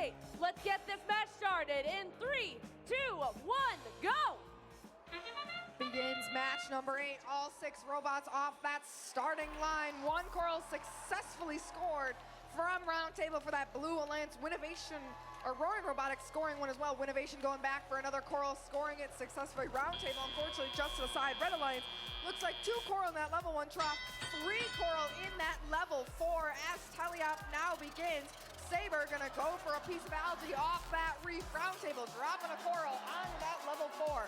Okay, let's get this match started in 3, 2, 1, go! Begins match number 8. All 6 robots off that starting line. 1 coral successfully scored from Roundtable for that Blue Alliance. Winnovation, or Roaring Robotics scoring one as well. Winnovation going back for another coral, scoring it successfully. Roundtable, unfortunately, just to the side. Red Alliance looks like 2 coral in that level 1 trough, 3 coral in that level 4 as Teleop now begins. Saber gonna go for a piece of algae off that reef. Roundtable dropping a coral onto that level 4.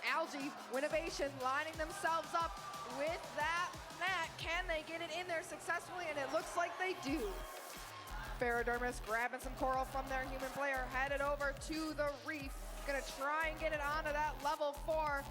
Algae, Winnovation lining themselves up with that net. Can they get it in there successfully? And it looks like they do. Ferrodermis grabbing some coral from their human player, headed over to the reef. Gonna try and get it onto that level 4.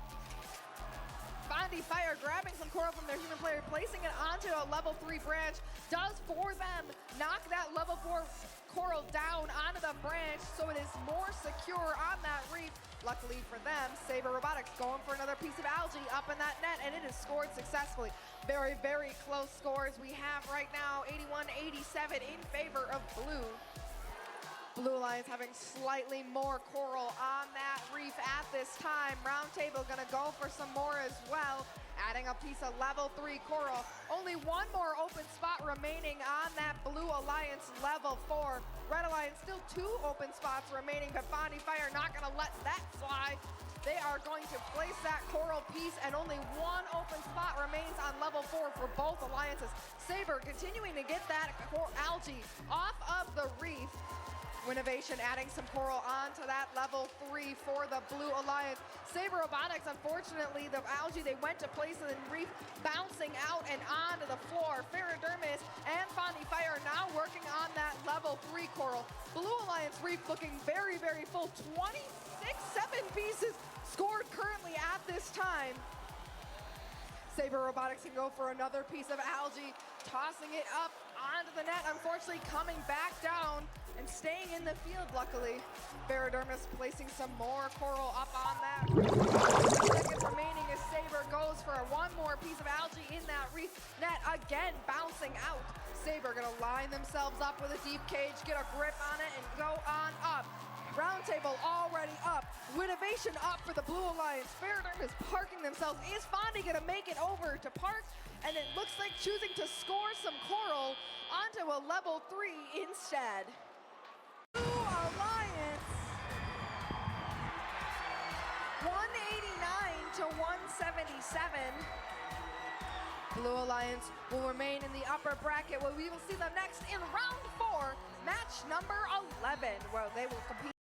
Bondy Fire grabbing some coral from their human player, placing it onto a level 3 branch. Does for them knock that level 4 coral down onto the branch so it is more secure on that reef. Luckily for them, Saber Robotics going for another piece of algae up in that net, and it is scored successfully. Very, very close scores we have right now, 81-87 in favor of Blue. Blue Alliance having slightly more coral on that reef at this time. Roundtable gonna go for some more as well, adding a piece of level 3 coral. Only 1 more open spot remaining on that Blue Alliance level 4. Red Alliance still 2 open spots remaining, but Bondy Fire not gonna let that fly. They are going to place that coral piece, and only 1 open spot remains on level 4 for both alliances. Saber continuing to get that algae off of the reef. Winnovation adding some coral onto that level 3 for the Blue Alliance. Saber Robotics, unfortunately, the algae they went to place in the reef bouncing out and onto the floor. Ferrodermis and Bondy Fire now working on that level 3 coral. Blue Alliance reef looking very, very full. 26-7 pieces scored currently at this time. Saber Robotics can go for another piece of algae, tossing it up onto the net, unfortunately coming back down and staying in the field, luckily. Ferrodermis placing some more coral up on that. 2 seconds remaining as Saber goes for 1 more piece of algae in that reef net, again bouncing out. Saber gonna line themselves up with a deep cage, get a grip on it, and go on up. Roundtable already up. Winnovation up for the Blue Alliance. Ferrodermis parking themselves. Is Fondy gonna make it over to park? And it looks like choosing to score some coral onto a level 3 instead. Blue Alliance 189 to 177. Blue Alliance will remain in the upper bracket, where we will see them next in round 4, match number 11, where they will compete